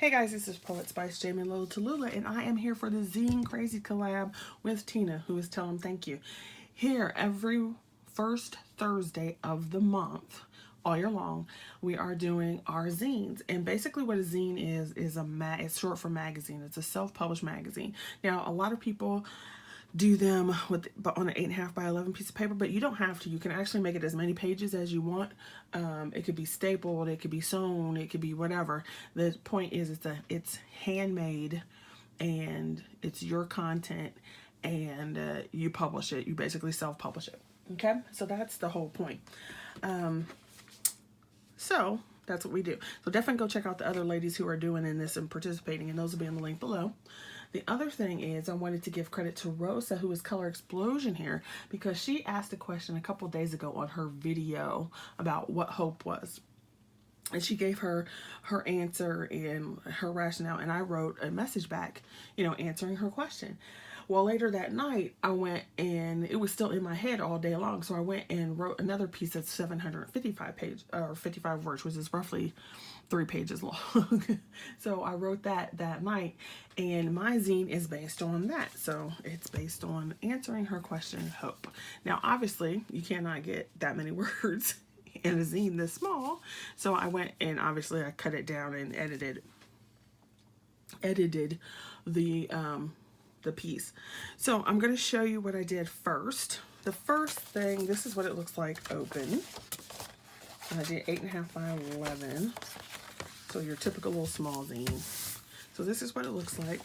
Hey guys, this is Poet Spice Jamie Lil Tallulah, and I am here for the Zine Crazy collab with Tina, who is Tellhimthanku. Here, every first Thursday of the month, all year long, we are doing our zines. And basically what a zine is it's short for magazine. It's a self-published magazine. Now, a lot of people do them on an 8.5 by 11 piece of paper, but you don't have to. You can actually make it as many pages as you want. It could be stapled, it could be sewn, it could be whatever. The point is it's handmade and it's your content, and you publish it. You basically self-publish it. Okay, so that's the whole point. So that's what we do. So definitely go check out the other ladies who are doing in this and participating, and those will be in the link below. The other thing is I wanted to give credit to Rosa, who is Color Explosion here, because she asked a question a couple days ago on her video about what hope was. And she gave her answer and her rationale, and I wrote a message back, answering her question. Well, later that night, I went and it was still in my head all day long, so I went and wrote another piece that's 55 words, which is roughly 3 pages long. So I wrote that night, and my zine is based on that. So it's based on answering her question, hope. Now, obviously, you cannot get that many words in a zine this small, so I went and obviously I cut it down and edited the piece. So I'm going to show you what I did first. The first thing, this is what it looks like open. And I did 8.5 by 11. So your typical little small zine. So this is what it looks like.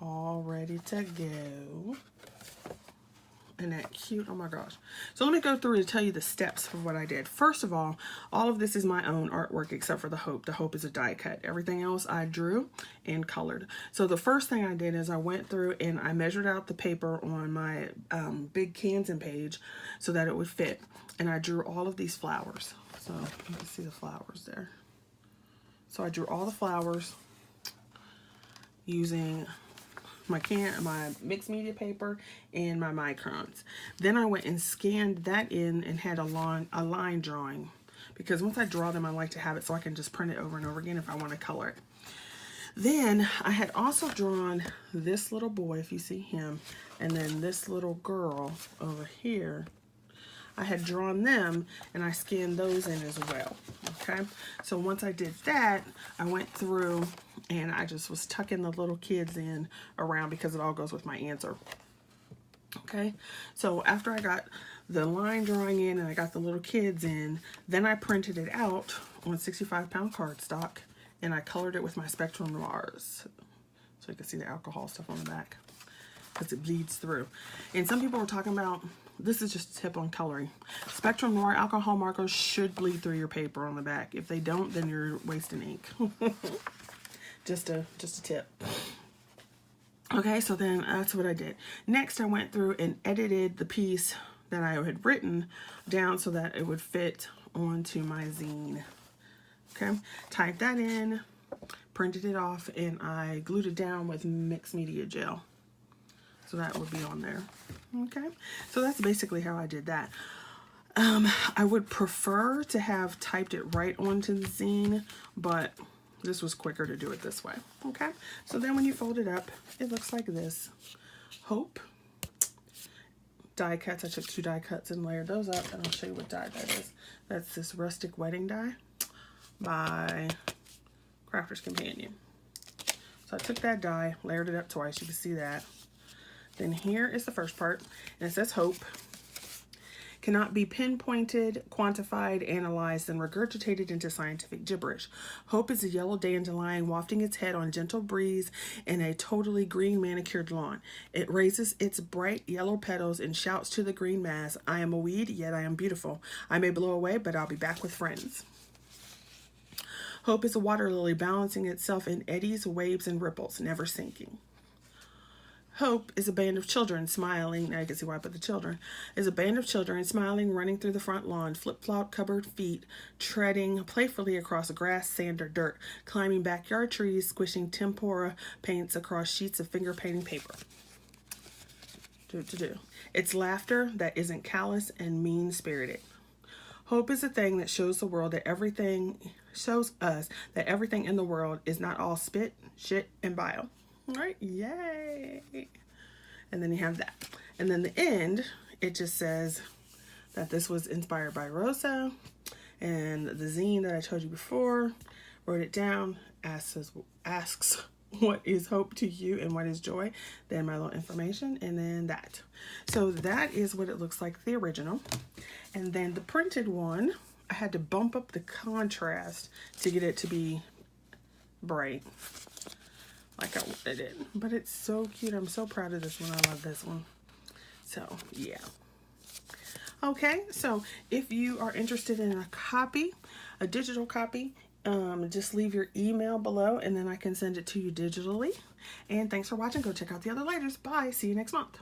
All ready to go. And that cute, oh my gosh. So let me go through and tell you the steps of what I did. First of all of this is my own artwork except for the hope. The hope is a die cut. Everything else I drew and colored. So the first thing I did is I went through and I measured out the paper on my big Canson page so that it would fit. And I drew all of these flowers. So you can see the flowers there. So I drew all the flowers using my mixed media paper and my microns. Then I went and scanned that in and had a line drawing, because once I draw them I like to have it so I can just print it over and over again if I want to color it. Then I had also drawn this little boy, if you see him, and then this little girl over here. I had drawn them and I scanned those in as well. Okay, so once I did that, I went through and I just was tucking the little kids in around because it all goes with my answer. Okay, so after I got the line drawing in and I got the little kids in, then I printed it out on 65-pound cardstock and I colored it with my Spectrum Noirs. So you can see the alcohol stuff on the back because it bleeds through. And some people were talking about, this is just a tip on coloring. Spectrum Noir alcohol markers should bleed through your paper on the back. If they don't, then you're wasting ink. just a tip. Okay, so then that's what I did. Next, I went through and edited the piece that I had written down so that it would fit onto my zine. Okay, typed that in, printed it off, and I glued it down with mixed media gel. So that would be on there. Okay, so that's basically how I did that. I would prefer to have typed it right onto the zine, but this was quicker to do it this way. Okay, so then when you fold it up, it looks like this. Hope. Die cuts. I took 2 die cuts and layered those up, and I'll show you what die that is. That's this Rustic Wedding Die by Crafter's Companion. So I took that die, layered it up twice. You can see that. Then here is the first part, and it says hope. Cannot be pinpointed, quantified, analyzed, and regurgitated into scientific gibberish. Hope is a yellow dandelion wafting its head on a gentle breeze in a totally green manicured lawn. It raises its bright yellow petals and shouts to the green mass, I am a weed, yet I am beautiful. I may blow away, but I'll be back with friends. Hope is a water lily balancing itself in eddies, waves, and ripples, never sinking. Hope is a band of children smiling, now you can see why I put the children, is a band of children smiling, running through the front lawn, flip-flop covered feet, treading playfully across grass, sand, or dirt, climbing backyard trees, squishing tempera paints across sheets of finger painting paper. It's laughter that isn't callous and mean-spirited. Hope is a thing that shows the world that everything shows us that everything in the world is not all spit, shit, and bile. All right, yay. And then you have that. And then the end, it just says that this was inspired by Rosa, and the zine that I told you before, wrote it down, asks what is hope to you and what is joy, then my little information, and then that. So that is what it looks like, the original. And then the printed one, I had to bump up the contrast to get it to be bright like I wanted it. But it's so cute. I'm so proud of this one. I love this one. So yeah. Okay, so if you are interested in a copy, a digital copy, just leave your email below and then I can send it to you digitally. And thanks for watching. Go check out the other lighters. Bye. See you next month.